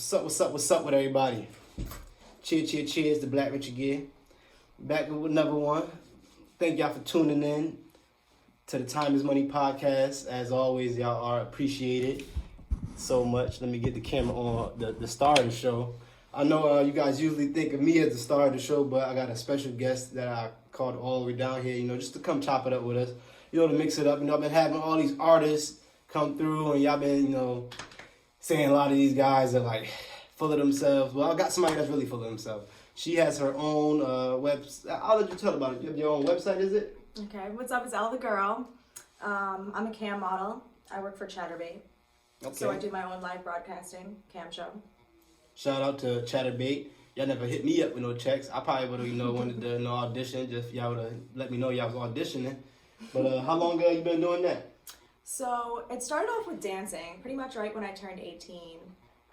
What's up with everybody? Cheers to Black Richard Gear. Back with another one. Thank y'all for tuning in to the Time is Money podcast. As always, y'all are appreciated so much. Let me get the camera on the star of the show. I know you guys usually think of me as the star of the show, but I got a special guest that I called all the way down here, just to come chop it up with us. To mix it up. I've been having all these artists come through, and y'all been, saying a lot of these guys are like full of themselves. Well, I got somebody that's really full of themselves. She has her own website. I'll let you tell about it. You have your own website, is it? Okay, what's up? It's Elle The Girl. I'm a cam model. I work for Chaturbate. Okay. So I do my own live broadcasting cam show. Shout out to Chaturbate. Y'all never hit me up with no checks. I probably would have, wanted to audition. Just y'all would have let me know y'all was auditioning. But how long ago you been doing that? So it started off with dancing, pretty much right when I turned 18.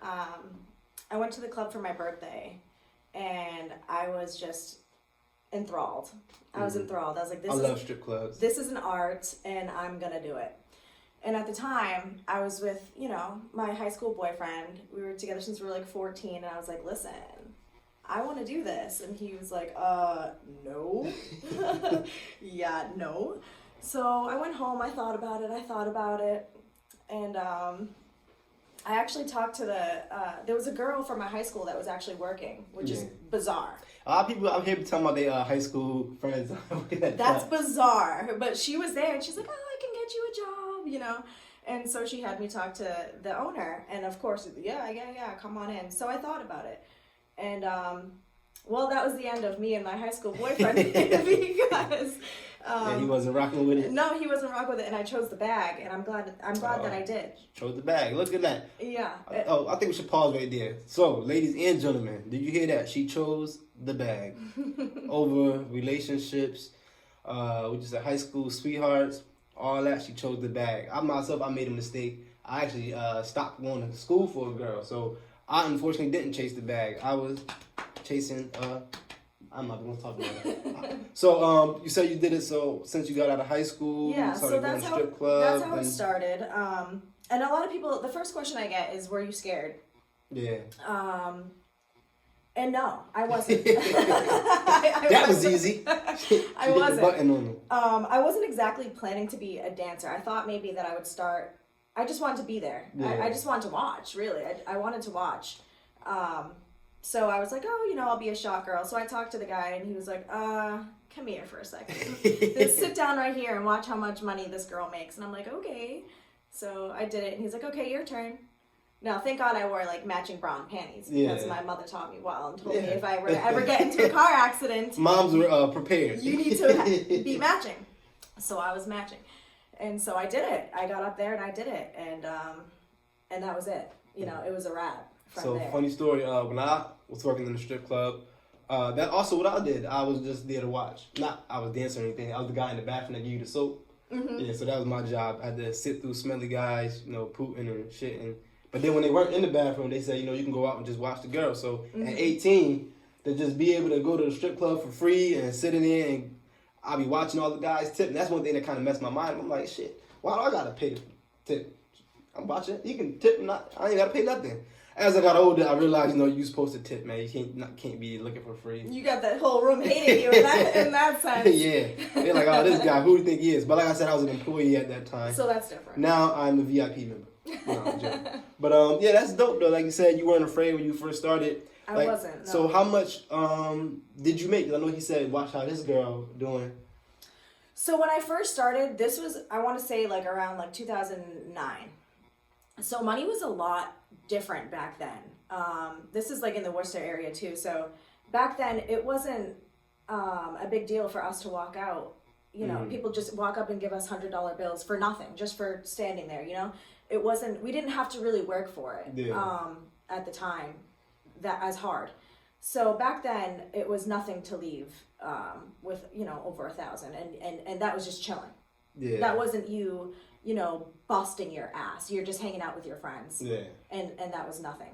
I went to the club for my birthday, and I was just enthralled. I was enthralled. I was like, I love strip clubs. This is an art, and I'm gonna do it. And at the time, I was with, my high school boyfriend. We were together since we were like 14, and I was like, listen, I want to do this. And he was like, no. Yeah, no. So I went home, I thought about it, and I actually talked to there was a girl from my high school that was actually working, which is bizarre. A lot of people out here talking about their high school friends. That's bizarre, but she was there, and she's like, I can get you a job, and so she had me talk to the owner, and of course, yeah, come on in. So I thought about it, and well, that was the end of me and my high school boyfriend because he wasn't rocking with it. No, he wasn't rocking with it, and I chose the bag, and I'm glad that I did. Chose the bag. Look at that. Yeah. I think we should pause right there. So, ladies and gentlemen, did you hear that? She chose the bag over relationships. We just high school sweethearts, all that. She chose the bag. I made a mistake. I actually stopped going to school for a girl, so I unfortunately didn't chase the bag. I was chasing. I'm not going to talk about that. So, you said you did it. So, since you got out of high school, yeah. you started going to strip club. That's how it started. And a lot of people, the first question I get is, "Were you scared?" Yeah. And no, I wasn't. That was easy. I wasn't. Button on it. I wasn't exactly planning to be a dancer. I thought maybe that I would start. I just wanted to be there. Yeah. I just wanted to watch. Really, I wanted to watch. So I was like, I'll be a shot girl. So I talked to the guy, and he was like, come here for a second. Just sit down right here and watch how much money this girl makes. And I'm like, okay. So I did it, and he's like, okay, your turn. Now, thank God I wore, matching bra and panties, because my mother taught me well and told me if I were to ever get into a car accident... Moms were prepared. You need to be matching. So I was matching. And so I did it. I got up there, and I did it. And that was it. It was a wrap. So, funny story, when I was working in the strip club, that also what I did. I was just there to watch. Not I was dancing or anything. I was the guy in the bathroom that gave you the soap. Mm-hmm. Yeah, so that was my job. I had to sit through smelly guys, pooping and shit. But then when they weren't in the bathroom, they said, you can go out and just watch the girls. So at 18, to just be able to go to the strip club for free and sit in there and I'll be watching all the guys tip. And that's one thing that kind of messed my mind. I'm like, shit, why do I got to pay the tip? I'm watching. You can tip, I ain't got to pay nothing. As I got older, I realized, you're supposed to tip, man. You can't be looking for free. You got that whole room hating you in that sense. Yeah. They're like, oh, this guy, who do you think he is? But like I said, I was an employee at that time. So that's different. Now I'm a VIP member. No, I'm joking. But that's dope though. Like you said, you weren't afraid when you first started. I wasn't. No. So how much did you make? 'Cause I know he said, watch how this girl doing. So when I first started, this was, I want to say around 2009. So money was a lot different back then. This is in the Worcester area too. So back then it wasn't a big deal for us to walk out. People just walk up and give us $100 bills for nothing, just for standing there. It wasn't. We didn't have to really work for it. Yeah. At the time, that as hard. So back then it was nothing to leave with over $1,000, and that was just chilling. Yeah. That wasn't you. Busting your ass. You're just hanging out with your friends. Yeah. And that was nothing.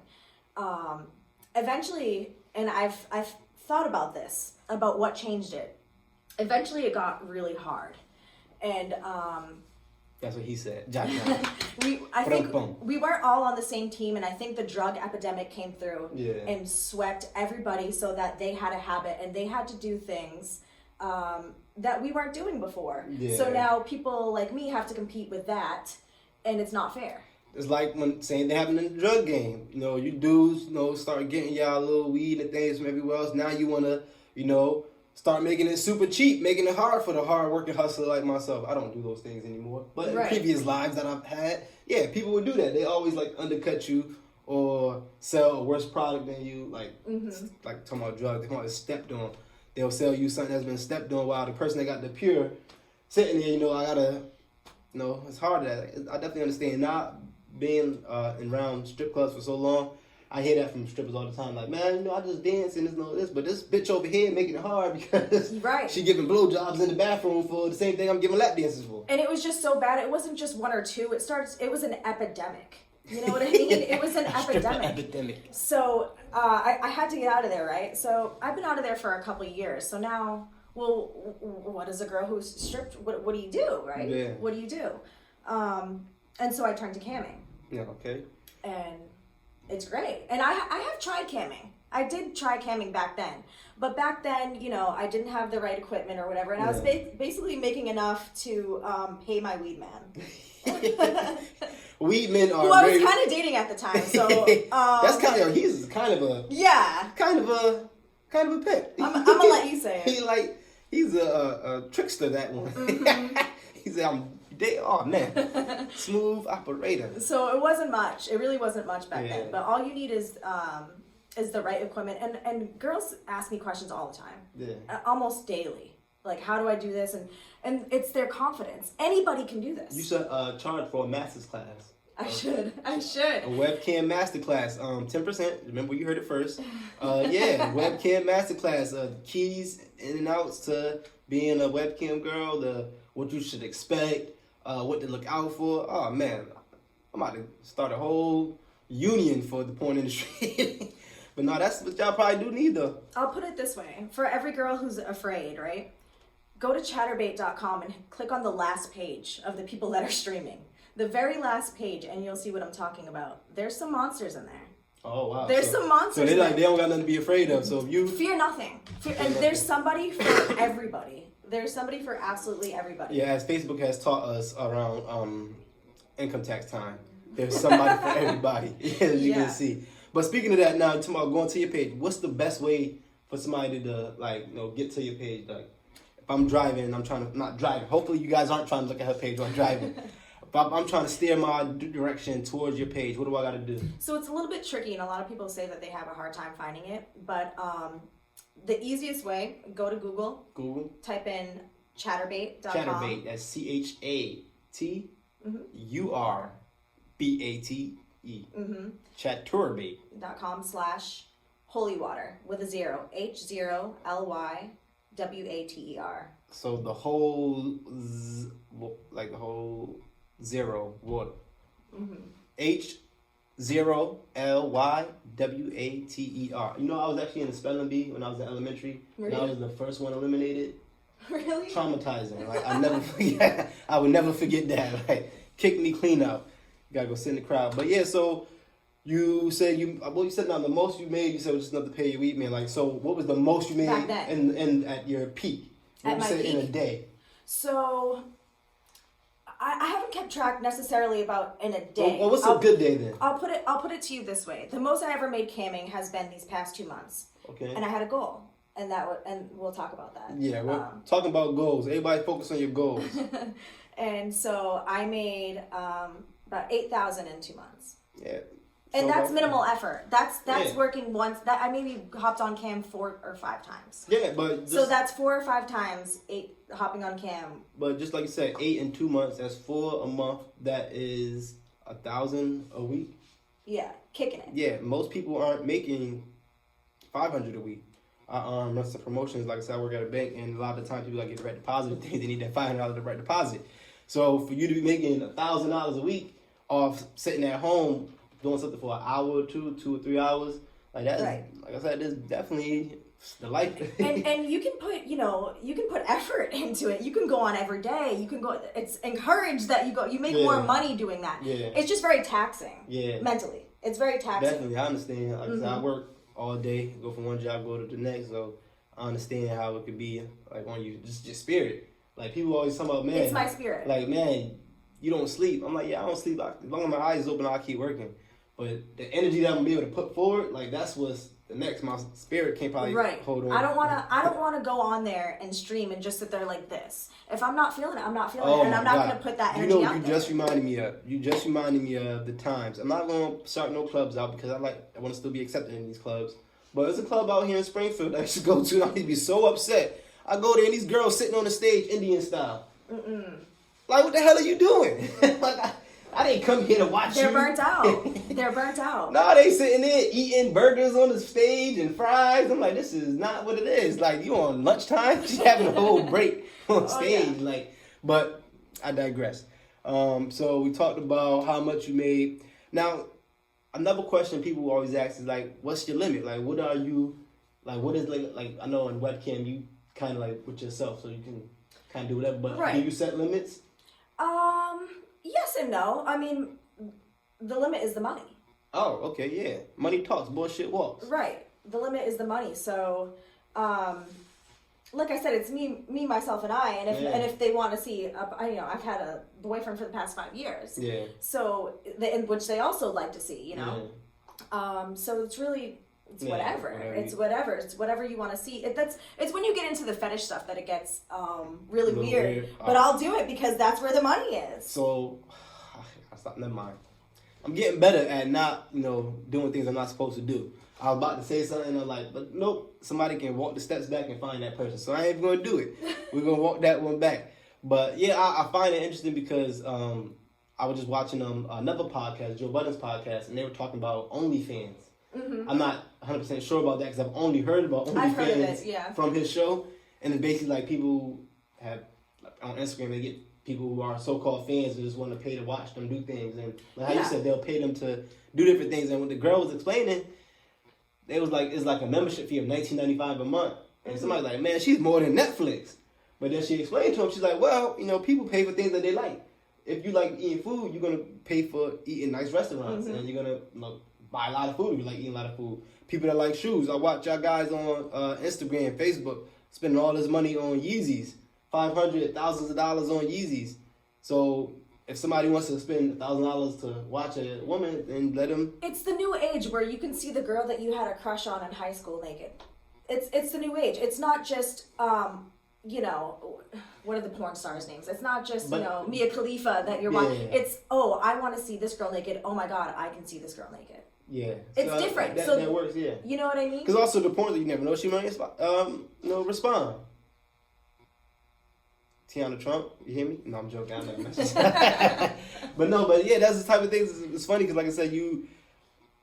Eventually, and I've thought about this, about what changed it. Eventually it got really hard. And That's what he said. Jack Johnson. I think we weren't all on the same team, and I think the drug epidemic came through and swept everybody so that they had a habit and they had to do things that we weren't doing before. Yeah. So now people like me have to compete with that, and it's not fair. It's like when same thing happened in the drug game. You know, you dudes, start getting y'all little weed and things from everywhere else. Now you want to, start making it super cheap, making it hard for the hard-working hustler like myself. I don't do those things anymore. But in previous lives that I've had, people would do that. They always, undercut you or sell a worse product than you. Like talking about drugs, they call it stepped on. They'll sell you something that's been stepped on while the person that got the pure sitting there, I got to, it's hard. I definitely understand not being around strip clubs for so long. I hear that from strippers all the time. Like, man, I just dance and this, but this bitch over here making it hard because she giving blowjobs in the bathroom for the same thing I'm giving lap dances for. And it was just so bad. It wasn't just one or two. It was an epidemic. You know what I mean? It was an epidemic. So I had to get out of there, right? So I've been out of there for a couple of years. So now, what is a girl who's stripped? What do you do, right? Yeah. What do you do? And so I turned to camming. Yeah. Okay. And it's great. And I have tried camming. I did try camming back then. But back then, I didn't have the right equipment or whatever. And I was basically making enough to pay my weed man. Weed men are who I was kind of dating at the time. So that's he's kind of a pimp. I'm gonna let you say it. He's a trickster, that one. Mm-hmm. He's smooth operator. So it wasn't much. It really wasn't much back then. But all you need is the right equipment. And girls ask me questions all the time. Yeah. Almost daily. Like, how do I do this? And it's their confidence. Anybody can do this. You should charge for a master's class. I should. A webcam masterclass. 10%. Remember, you heard it first. Webcam masterclass. Keys in and outs to being a webcam girl. What you should expect. What to look out for. Oh man, I'm about to start a whole union for the porn industry. But no, that's what y'all probably do need though. I'll put it this way: for every girl who's afraid, right? Go to Chaturbate.com and click on the last page of the people that are streaming. The very last page, and you'll see what I'm talking about. There's some monsters in there. Oh wow! There's some monsters. So they don't got nothing to be afraid of. So if you fear nothing, and there's somebody for everybody. There's somebody for absolutely everybody. Yeah, as Facebook has taught us around income tax time, there's somebody for everybody, as you can see. But speaking of that, now talking about going to your page, what's the best way for somebody to get to your page? Like, if I'm driving and I'm trying to not driving, hopefully you guys aren't trying to look at her page while I'm driving. But I'm trying to steer my direction towards your page. What do I got to do? So it's a little bit tricky, and a lot of people say that they have a hard time finding it. But the easiest way, go to Google. Type in Chaturbate.com. Chaturbate, that's CHATURBATE. Mm-hmm. Chaturbate.com/H0ly Water with a 0. H0ly Water. So the whole, the whole zero water. Mm-hmm. H0ly Water. I was actually in the spelling bee when I was in elementary. Really? And I was the first one eliminated. Really? Traumatizing. I would never forget that. Kick me clean out. You gotta go sit in the crowd. But yeah, so you said the most you made, you said was just enough to pay your weed man. So what was the most you made back then? And at your peak? What you said in a day? So I haven't kept track necessarily about in a day. Well, what's a good day then? I'll put it to you this way: the most I ever made camming has been these past 2 months. Okay. And I had a goal, and we'll talk about that. Yeah, we're talking about goals. Everybody focus on your goals. And so I made about 8,000 in 2 months. Yeah. And that's minimal effort. That's working once. That I maybe hopped on cam 4 or 5 times. Yeah, but so that's 4 or 5 times 8 hopping on cam. But just like you said, 8 in 2 months. That's 4 a month. That is 1,000 a week. Yeah, kicking it. Yeah, most people aren't making 500 a week. I run some promotions. Like I said, I work at a bank, and a lot of the time people get direct deposit. They need that $500 direct deposit. So for you to be making $1,000 a week off sitting at home doing something for an hour or 2 or 3 hours, Like that is, Right. like I said, this is definitely the life. And you can put, you can put effort into it. You can go on every day. You can go. It's encouraged that you go. You make more money doing that. Yeah. It's just very taxing. Yeah. Mentally, it's very taxing. Definitely, I understand. Like I said, I work all day, go from one job, go to the next. So I understand how it could be like on you, just your spirit. Like people always talk about, man. It's my spirit. Like, man, you don't sleep. I'm like, yeah, I don't sleep. As long as my eyes is open, I'll keep working. But the energy that I'm gonna be able to put forward, like that's what's the next. My spirit can't probably hold on. I don't wanna go on there and stream and just sit there like this. If I'm not feeling it, I'm not feeling it, and I'm not gonna put that energy out there. Just reminded me of. You just reminded me of the times. I'm not gonna start no clubs out because I want to still be accepted in these clubs. But there's a club out here in Springfield that I should go to. And I'd be so upset. I go there and these girls sitting on the stage Indian style. Like, what the hell are you doing? Like, I didn't come here to watch They're you. burnt out. They're burnt out. No, they sitting there eating burgers on the stage and fries. I'm like, this is not what it is. Like, you on lunchtime? She's having a whole break on stage. Yeah. Like, but I digress. So we talked about how much you made. Now, another question people always ask is like, what's your limit? Like, what are you, like, what is like I know in webcam you kind of like with yourself, so you can kind of do whatever. But do you set limits? Yes and no. I mean, the limit is the money. Oh, okay, yeah. Money talks, bullshit walks. Right. The limit is the money. So, like I said, it's me, myself, and I. And if they want to see, I've had a boyfriend for the past 5 years. Yeah. So, in which they also like to see, So it's really. It's whatever. It's whatever. It's whatever you want to see. It's when you get into the fetish stuff that it gets really weird. But I'll do it because that's where the money is. So, never mind. I'm getting better at not, doing things I'm not supposed to do. I was about to say something and I'm like, but nope, somebody can walk the steps back and find that person. So I ain't going to do it. We're going to walk that one back. But yeah, I find it interesting because I was just watching another podcast, Joe Budden's podcast, and they were talking about OnlyFans. Mm-hmm. I'm not 100% sure about that because I've only heard about OnlyFans from his show. And it's basically like people have, like, on Instagram, they get people who are so-called fans who just want to pay to watch them do things. And like how you said, they'll pay them to do different things. And when the girl was explaining, they was like, it's like a membership fee of $19.95 a month. And somebody's like, man, she's more than Netflix. But then she explained to him, she's like, well, people pay for things that they like. If you like eating food, you're going to pay for eating nice restaurants. And you're going to buy a lot of food if you like eating a lot of food. People that like shoes. I watch y'all guys on Instagram, Facebook, spending all this money on Yeezys. Thousands of dollars on Yeezys. So if somebody wants to spend $1,000 to watch a woman, then let them. It's the new age where you can see the girl that you had a crush on in high school naked. It's the new age. It's not just what are the porn stars' names? It's not just Mia Khalifa that you're watching. It's I want to see this girl naked. Oh my God, I can see this girl naked. Yeah, it's different. That works. Yeah, you know what I mean? Because also the porn that you never know she might respond. Tiana Trump, you hear me? No, I'm joking. I never message. but yeah, that's the type of things. It's funny because, like I said,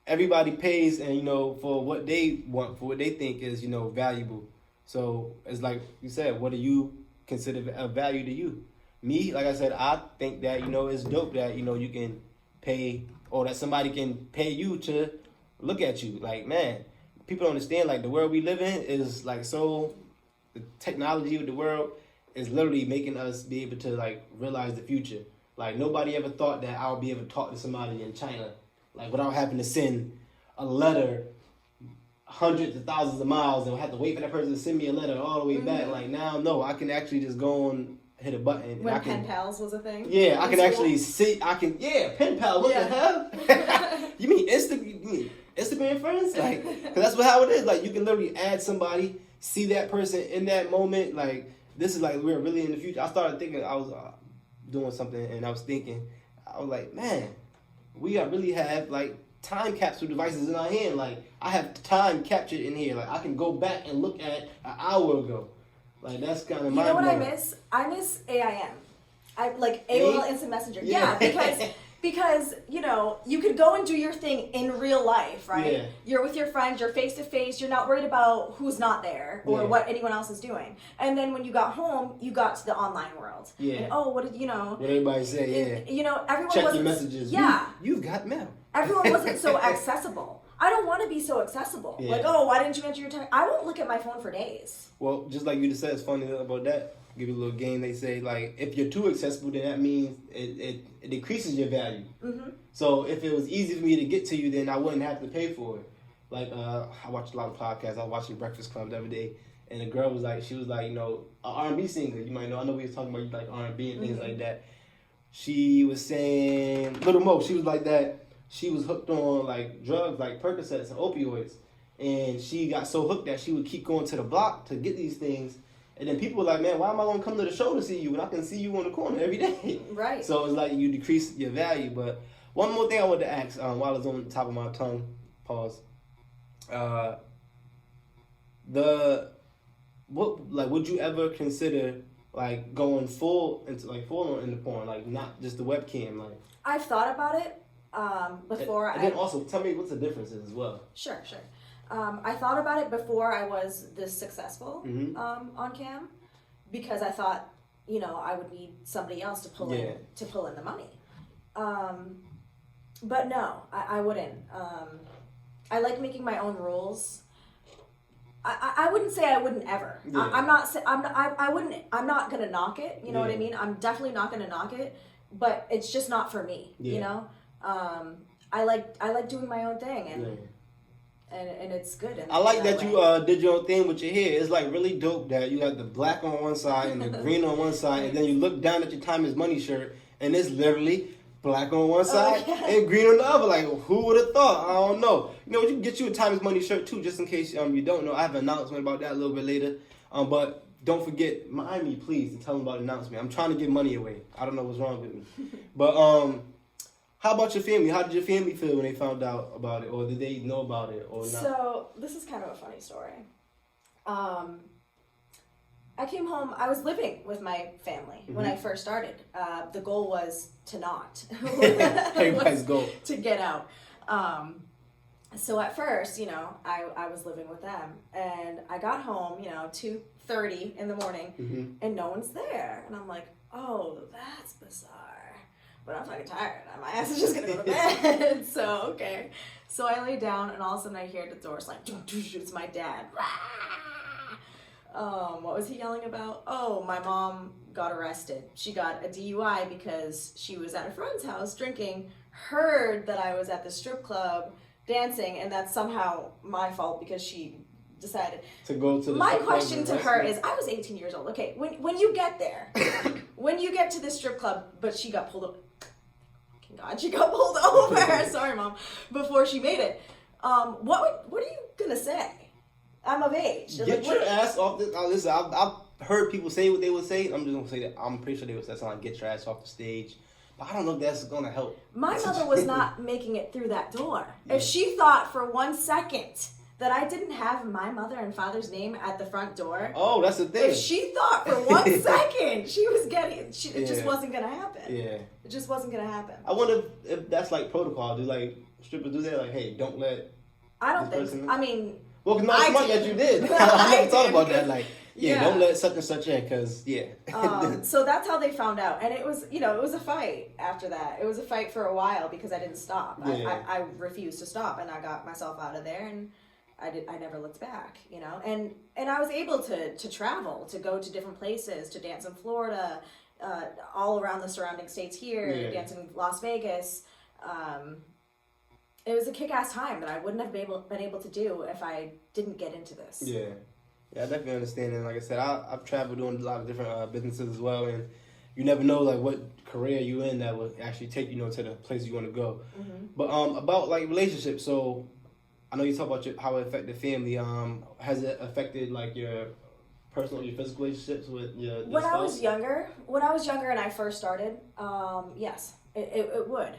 everybody pays and for what they want, for what they think is valuable. So it's like you said, what do you consider a value to you? Me, like I said, I think that it's dope that you can pay, or that somebody can pay you to look at you. Like, man, people don't understand. Like, the world we live in is like the technology of the world is literally making us be able to like realize the future. Like, nobody ever thought that I would be able to talk to somebody in China, like, without having to send a letter hundreds of thousands of miles and have to wait for that person to send me a letter all the way back. Like, now, no, I can actually just go on, hit a button. When pen pals was a thing? Yeah, I can actually see, pen pal, what the hell? You mean Instagram friends? Like, because that's how it is. Like, you can literally add somebody, see that person in that moment. Like, this is like, we're really in the future. I started thinking, I was doing something and I was thinking, I was like, man, we really have like time capsule devices in our hand. Like, I have time captured in here. Like, I can go back and look at an hour ago. Like, that's kind of mind-blowing. You know what I miss? I miss AIM. I like AOL Instant Messenger. Yeah, because you could go and do your thing in real life, right? Yeah. You're with your friends, you're face to face, you're not worried about who's not there or what anyone else is doing. And then when you got home, you got to the online world. Yeah. And, what did what everybody say? Yeah. Everyone check your messages. Yeah. You've got mail. Everyone wasn't so accessible. I don't want to be so accessible. Yeah. Like, oh, why didn't you answer your text? I won't look at my phone for days. Well, just like you just said, it's funny about that. Give you a little game. They say, like, if you're too accessible, then that means it decreases your value. Mm-hmm. So if it was easy for me to get to you, then I wouldn't have to pay for it. Like, I watch a lot of podcasts. I was watching Breakfast Club the other day, and the girl was like, you know, an R&B singer. You might know. I know we was talking about like R&B and things Mm-hmm. like that. She was saying, Little Mo, she was like that. She was hooked on like drugs, like Percocets and opioids, and she got so hooked that she would keep going to the block to get these things. And then people were like, man, why am I going to come to the show to see you when I can see you on the corner every day? Right. So it's like you decrease your value. But one more thing I wanted to ask while I was on the top of my tongue, pause. Would you ever consider like going full on into porn, like not just the webcam, like? I've thought about it before. And then also tell me what's the differences as well. Sure. I thought about it before I was this successful Mm-hmm. on cam, because I thought, you know, I would need somebody else to pull in the money. But no, I wouldn't. I like making my own rules. I wouldn't say I wouldn't ever. Yeah. I'm not gonna knock it. You know what I mean? I'm definitely not gonna knock it. But it's just not for me. Yeah. You know. I like doing my own thing, and it's good. I like that you did your own thing with your hair. It's like really dope that you have the black on one side and the green on one side, and then you look down at your Time Is Money shirt, and it's literally black on one side and green on the other. Like, who would have thought? I don't know. You know, you can get you a Time Is Money shirt too, just in case you don't know. I have an announcement about that a little bit later. But don't forget, mind me, please, to tell them about the announcement. I'm trying to give money away. I don't know what's wrong with me. But how about your family? How did your family feel when they found out about it, or did they know about it, or not? So this is kind of a funny story. I came home. I was living with my family when I first started. The goal was to not. Everybody's goal. To get out. So at first, you know, I was living with them, and I got home, you know, 2:30 in the morning, and no one's there, and I'm like, oh, that's bizarre. But I'm fucking tired. My ass is just gonna go to bed. So okay. So I lay down, and all of a sudden I hear the door slam. It's my dad. What was he yelling about? Oh, my mom got arrested. She got a DUI because she was at a friend's house drinking, heard that I was at the strip club dancing, and that's somehow my fault because she decided to go to the my question to her is, I was 18 years old. Okay, when you get there, when you get to the strip club, but she got pulled over. God, she got pulled over. Sorry, Mom. Before she made it, what are you gonna say? I'm of age. Get your ass off this. Listen, I've heard people say what they would say. I'm just gonna say that I'm pretty sure they would say something like, "Get your ass off the stage." But I don't know if that's gonna help. My mother was not making it through that door. Yeah. If she thought for 1 second that I didn't have my mother and father's name at the front door. Oh, that's the thing. If she thought for 1 second she was getting it, it just wasn't gonna happen. Yeah. It just wasn't gonna happen. I wonder if that's like protocol. Do like strippers do that? Like, hey, don't let. I don't think so. I mean. Well, no, it's smart that you did. I never thought about that. Like, don't let such and such in, because, so that's how they found out. And it was, you know, it was a fight after that. It was a fight for a while because I didn't stop. Yeah. I refused to stop, and I got myself out of there, and I never looked back, you know. And I was able to travel, to go to different places, to dance in Florida, all around the surrounding states here, dance in Las Vegas. It was a kick-ass time that I wouldn't have been able to do if I didn't get into this. Yeah, I definitely understand. And like I said, I've traveled doing a lot of different businesses as well, and you never know like what career you in that will actually take you to the place you want to go. But about like relationships, so I know you talk about how it affected family. Has it affected like your personal, your physical relationships with your when spouse? When I was younger and I first started, yes. It would.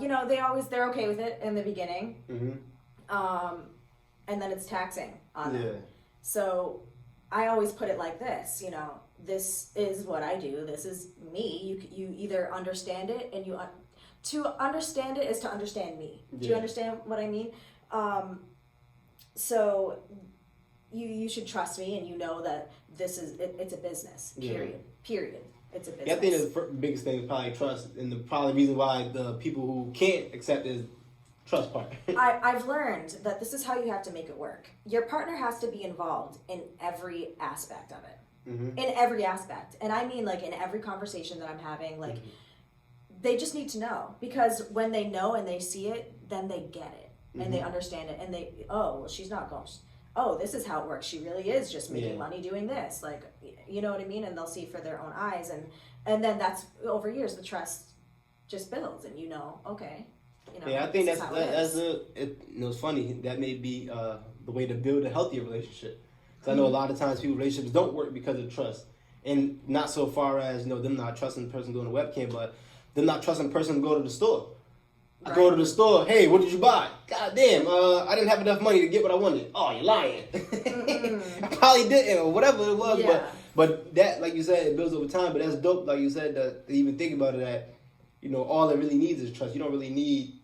You know, they're okay with it in the beginning. And then it's taxing on them. So I always put it like this, you know, this is what I do. This is me. You either understand it, and to understand it is to understand me. Do you understand what I mean? So you should trust me, and you know that this is, it's a business, period. It's a business. Yeah, I think the biggest thing is probably trust, and the probably reason why the people who can't accept it is trust part. I've learned that this is how you have to make it work. Your partner has to be involved in every aspect of it. Mm-hmm. In every aspect. And I mean, like, in every conversation that I'm having, like, they just need to know. Because when they know and they see it, then they get it. And they understand it. And they, oh, well, she's not going, oh, this is how it works. She really is just making money doing this. Like, you know what I mean? And they'll see for their own eyes. And then that's, over years, the trust just builds. And you know, okay. You know, I think it's funny. That may be the way to build a healthier relationship. Because I know a lot of times relationships don't work because of trust. And not so far as, them not trusting the person doing the webcam, but them not trusting the person to go to the store. I go to the store, hey, what did you buy? God damn, I didn't have enough money to get what I wanted. Oh, you're lying. I probably didn't, or whatever it was. But that, like you said, it builds over time. But that's dope, like you said, to even think about it, that, all it really needs is trust. You don't really need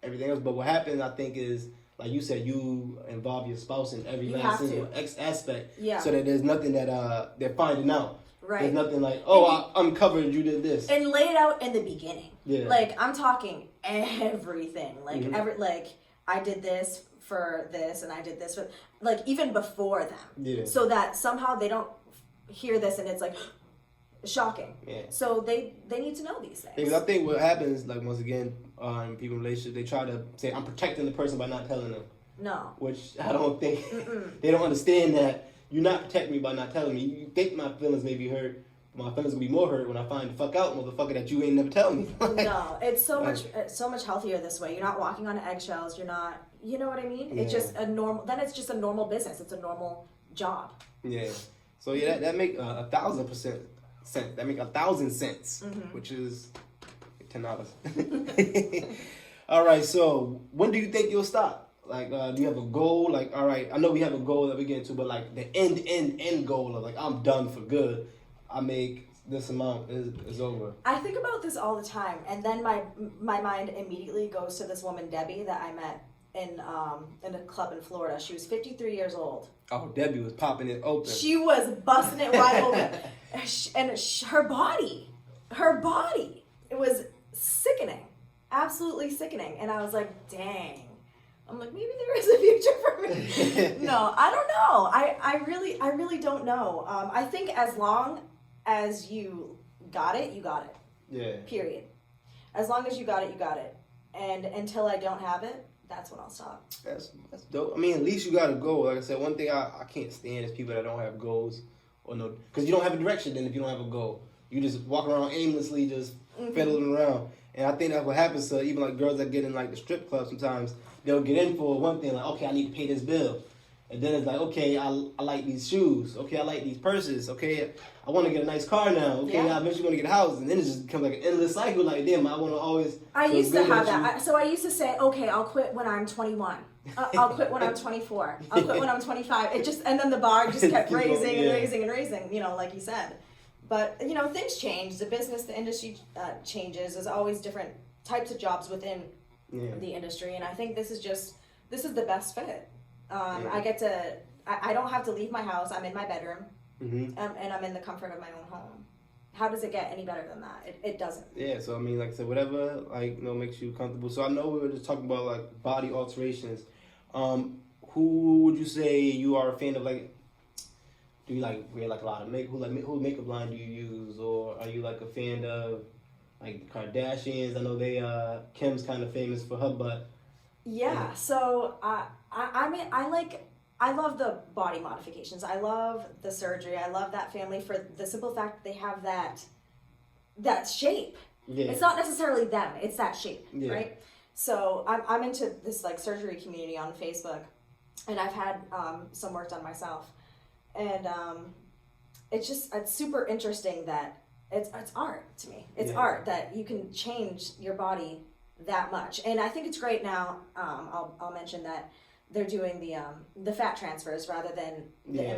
everything else. But what happens, I think, is, like you said, you involve your spouse in every last single aspect. Yeah. So that there's nothing that they're finding out. Right. There's nothing like, I uncovered you did this. And lay it out in the beginning. Yeah. Like, I'm talking everything. Like, I did this for this, and I did this for, like, even before them. Yeah. So that somehow they don't hear this and it's like shocking. Yeah. So they need to know these things. Because I think what happens, like, once again, in people in relationships, they try to say, I'm protecting the person by not telling them. No. Which I don't think, they don't understand that you're not protecting me by not telling me. You think my feelings may be hurt. My feelings will be more hurt when I find the fuck out, motherfucker, that you ain't never telling me. No, it's so much healthier this way. You're not walking on eggshells. You're not, you know what I mean? Yeah. It's just a normal business. It's a normal job. Yeah. So that make 1,000% sense. That make 1,000 cents, which is $10. All right. So when do you think you'll stop? Like, do you have a goal? Like, all right, I know we have a goal that we get into, but like the end goal of like, I'm done for good. I make this amount is over. I think about this all the time, and then my mind immediately goes to this woman, Debbie, that I met in a club in Florida. She was 53 years old. Oh, Debbie was popping it open. She was busting it wide open. And her body, it was sickening, absolutely sickening. And I was like, dang. I'm like, maybe there is a future for me. No, I don't know. I really don't know. I think as long as you got it, you got it. Yeah. Period. As long as you got it, you got it. And until I don't have it, that's when I'll stop. That's dope. I mean, at least you got a goal. Like I said, one thing I can't stand is people that don't have goals or no, because you don't have a direction. Then if you don't have a goal, you just walk around aimlessly, just fiddling around. And I think that's what happens to even like girls that get in like the strip club sometimes. They'll get in for one thing, like, okay, I need to pay this bill. And then it's like, okay, I like these shoes. Okay, I like these purses. Okay, I want to get a nice car now. Okay, I eventually want to get a house. And then it just becomes like an endless cycle. Like, damn, I want to always... I used to have that. So I used to say, okay, I'll quit when I'm 21. I'll quit when I'm 24. I'll quit when I'm 25. And then the bar just kept raising and raising and raising, like you said. But, things change. The industry changes. There's always different types of jobs within the industry, and I think this is the best fit. I don't have to leave my house. I'm in my bedroom, and I'm in the comfort of my own home. How does it get any better than that? It doesn't. Yeah, so I mean, like I said, whatever makes you comfortable. So I know we were just talking about like body alterations. Who would you say you are a fan of? Like, do you like wear like a lot of makeup? Who makeup line do you use, or are you like a fan of like the Kardashians? I know Kim's kind of famous for her butt. Yeah. So I love the body modifications. I love the surgery. I love that family for the simple fact that they have that shape. Yeah. It's not necessarily them. It's that shape, right? So I'm into this like surgery community on Facebook, and I've had some work done myself, and it's super interesting that it's art to me. It's art that you can change your body that much, and I think it's great now. I'll mention that they're doing the fat transfers rather than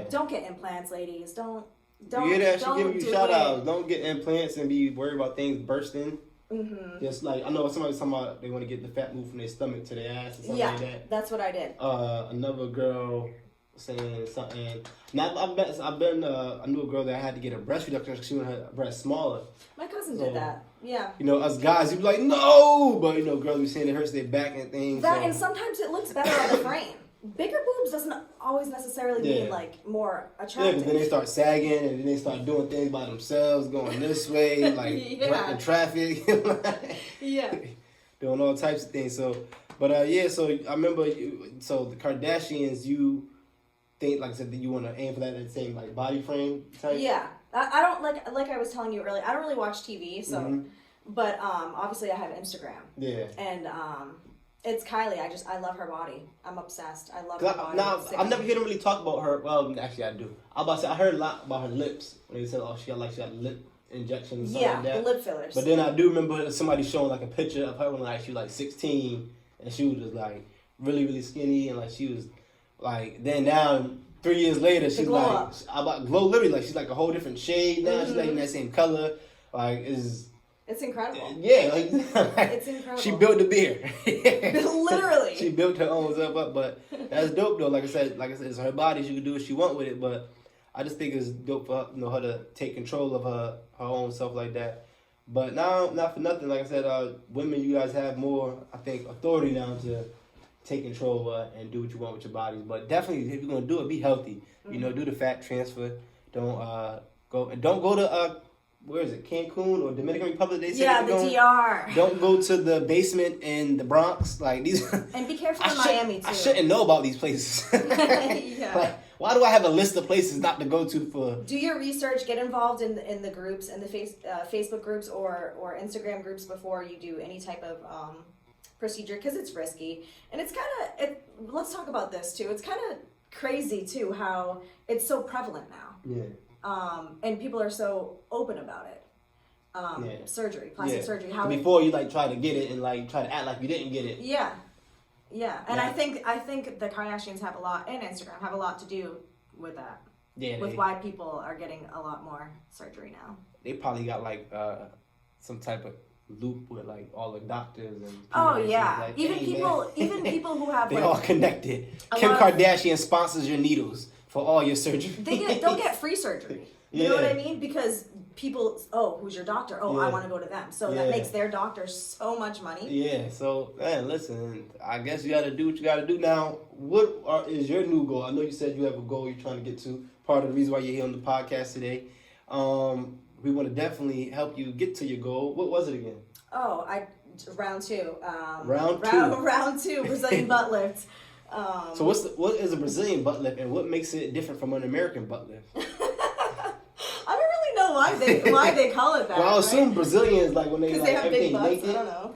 don't get implants, ladies. Don't. Yeah, she giving you shout outs. Don't get implants and be worried about things bursting. Mm-hmm. Just like I know somebody's talking about they want to get the fat moved from their stomach to their ass or something like that. That's what I did. Another girl saying something. Now I've been I knew a girl that had to get a breast reduction because she wanted her breast smaller. My cousin did that. Yeah. You know, us guys, you'd be like, no, but you know, girls be saying it hurts their back and things. That and sometimes it looks better on the frame. Bigger boobs doesn't always necessarily mean like more attractive. Yeah, but then they start sagging and then they start doing things by themselves, going this way, like directing traffic. Yeah. Doing all types of things. So, but so I remember, so the Kardashians, you think, like I said, that you want to aim for that same like body frame type? Yeah. I don't like I was telling you earlier, I don't really watch TV, so, but obviously I have Instagram. Yeah. And it's Kylie. I love her body. I'm obsessed. I love her body. Now, I've never heard them really talk about her. Well, actually, I do. I heard a lot about her lips when they said, "Oh, she had lip injections." And like that. The lip fillers. But then I do remember somebody showing like a picture of her when like she was like 16, and she was just like really really skinny, and like she was like then now 3 years later she's like about glow literally like she's like a whole different shade now. She's like in that same color. Like It's incredible. Yeah, like it's incredible. She built the beer. Literally. She built her own stuff up, but that's dope though. Like I said, it's her body. She can do what she want with it, but I just think it's dope for her, her to take control of her own self like that. But now, not for nothing, like I said, women, you guys have more, I think, authority now to take control and do what you want with your bodies. But definitely, if you're gonna do it, be healthy. You know, do the fat transfer. Don't go to where is it, Cancun or Dominican Republic? They say the DR. Don't go to the basement in the Bronx. Like these. And be careful in Miami too. I shouldn't know about these places. Yeah. Like, why do I have a list of places not to go to for? Do your research. Get involved in the groups, in the Facebook groups or Instagram groups before you do any type of procedure, because it's risky and it's kind of. Let's talk about this too. It's kind of crazy too how it's so prevalent now. Yeah. And people are so open about it. Surgery, plastic surgery. How before you like try to get it and like try to act like you didn't get it. Yeah. And I think the Kardashians have a lot, and Instagram have a lot to do with that. Yeah. With why people are getting a lot more surgery now. They probably got like some type of loop with like all the doctors and. Oh yeah. Like, even people who have. They all connected. Kim Kardashian sponsors your needles for all your surgery. They'll get free surgery. You know what I mean? Because people, who's your doctor? I want to go to them. So that makes their doctor so much money. Yeah. So, man, listen, I guess you got to do what you got to do. Now, what is your new goal? I know you said you have a goal you're trying to get to. Part of the reason why you're here on the podcast today. We want to definitely help you get to your goal. What was it again? Round two. Round two, Brazilian butt lift. So what is a Brazilian butt lift, and what makes it different from an American butt lift? I don't really know why they call it that. Well, I assume Brazilians like when they like have everything big butts, naked. I don't know.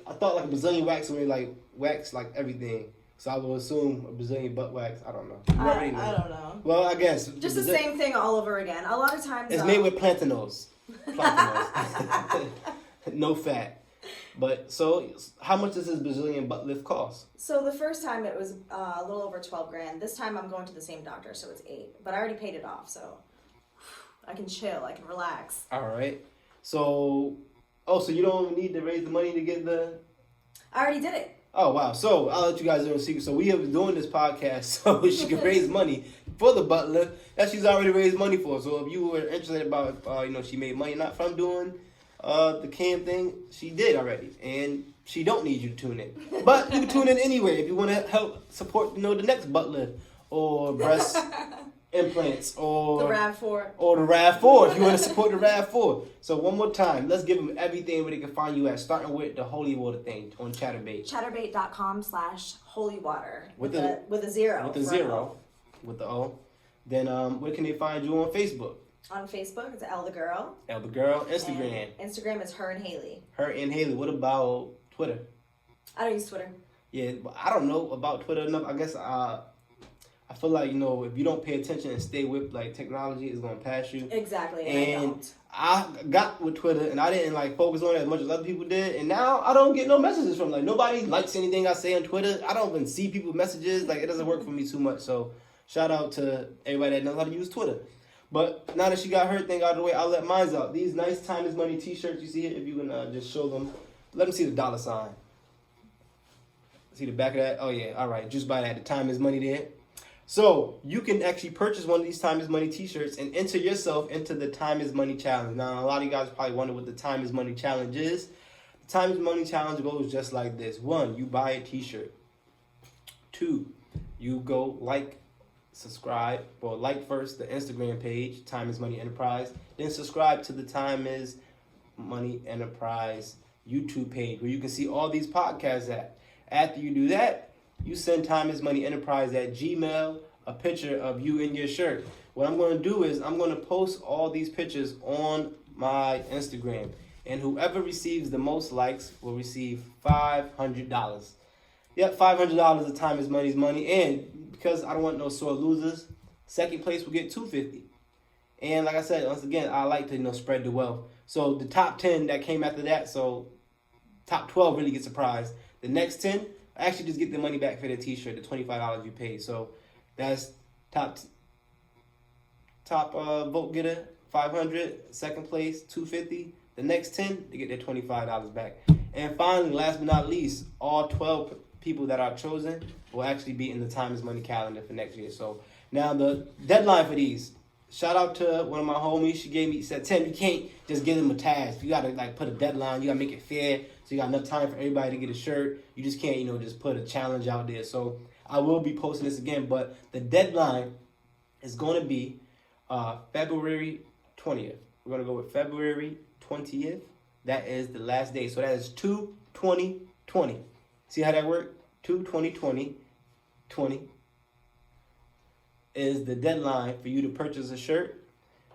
I thought like a Brazilian wax when they like wax like everything. So I would assume a Brazilian butt wax. I don't know. I don't know. Well, I guess just the same thing all over again. A lot of times it's made with plantanos. No fat. But so, how much does this Brazilian butt lift cost? So the first time it was a little over $12,000. This time I'm going to the same doctor, so it's $8,000. But I already paid it off, so I can chill. I can relax. All right. So you don't need to raise the money to get the. I already did it. Oh wow! So I'll let you guys know a secret. So we have been doing this podcast so she can raise money for the butt lift that she's already raised money for. So if you were interested about, she made money not from doing the cam thing, she did already, and she don't need you to tune in. But you can tune in anyway if you want to help support, the next butt lift or breast implants or the RAV4 or the RAV4 if you want to support the RAV4. So one more time, let's give them everything where they can find you at, starting with the H0ly Water thing on Chaturbate. Chaturbate.com/H0ly Water with a zero. With a zero. With the O. Then where can they find you on Facebook? On Facebook, it's Elle The Girl. Elle The Girl. Instagram. And Instagram is Her and H0ly. Her and H0ly. What about Twitter? I don't use Twitter. Yeah, but I don't know about Twitter enough. I guess I feel like, if you don't pay attention and stay with technology, it's gonna pass you. Exactly, and I got with Twitter and I didn't focus on it as much as other people did, and now I don't get no messages from nobody likes anything I say on Twitter. I don't even see people's messages. It doesn't work for me too much. So shout out to everybody that knows how to use Twitter. But now that she got her thing out of the way, I'll let mine out. These nice Time Is Money t-shirts you see here, if you can just show them. Let them see the dollar sign. See the back of that? Oh yeah, all right. Just by that, the Time Is Money there. So you can actually purchase one of these Time is Money t-shirts and enter yourself into the Time is Money challenge. Now, a lot of you guys probably wonder what the Time is Money challenge is. The Time is Money challenge goes just like this. 1, you buy a t-shirt. 2, you go subscribe, or like first the Instagram page, Time is Money Enterprise, then subscribe to the Time is Money Enterprise YouTube page where you can see all these podcasts at. After you do that, you send Time is Money Enterprise at Gmail a picture of you in your shirt. What I'm going to do is I'm going to post all these pictures on my Instagram, and whoever receives the most likes will receive $500. Yep, $500 of Time is Money's money, and because I don't want no sore losers, second place will get $250. And like I said, once again, I like to spread the wealth. So the top 10 that came after that, so top 12 really gets a prize. The next 10 actually just get the money back for the t-shirt, the $25 you paid. So that's top vote getter, 500, second place, 250. The next 10, they get their $25 back. And finally, last but not least, all 12 people that are chosen will actually be in the Time is Money calendar for next year. So now the deadline for these, shout out to one of my homies. She said, Tim, you can't just give them a task. You got to put a deadline. You got to make it fair so you got enough time for everybody to get a shirt. You just can't, just put a challenge out there. So I will be posting this again, but the deadline is going to be February 20th. We're going to go with February 20th. That is the last day. So that is 2/20/20. See how that worked? 2/20/20 is the deadline for you to purchase a shirt.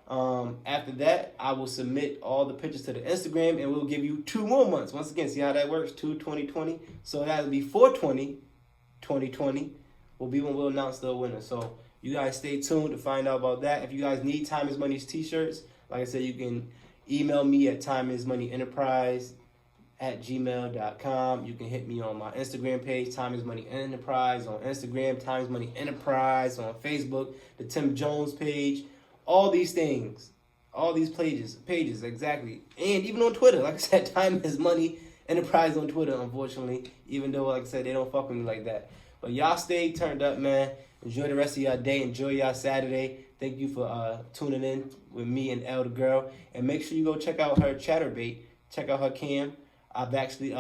After that, I will submit all the pictures to the Instagram, and we'll give you 2 more months. Once again, see how that works? 2/20/20. So that'll be 4/20/2020 will be when we'll announce the winner. So you guys stay tuned to find out about that. If you guys need Time is Money's t-shirts, like I said, you can email me at timeismoneyenterprise@gmail.com. You can hit me on my Instagram page, Time is Money Enterprise on Instagram, Time is Money Enterprise on Facebook, the Tim Jones page, all these things, all these pages, exactly. And even on Twitter, like I said, Time is Money Enterprise on Twitter, unfortunately, even though, like I said, they don't fuck with me like that. But y'all stay turned up, man. Enjoy the rest of y'all day. Enjoy y'all Saturday. Thank you for tuning in with me and Elle The Girl. And make sure you go check out her Chaturbate. Check out her cam. I've actually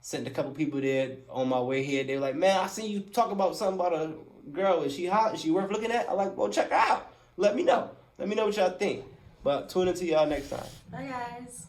sent a couple people there on my way here. They were like, man, I seen you talk about something about a girl. Is she hot? Is she worth looking at? I'm like, well, check her out. Let me know. Let me know what y'all think. But tune into y'all next time. Bye, guys.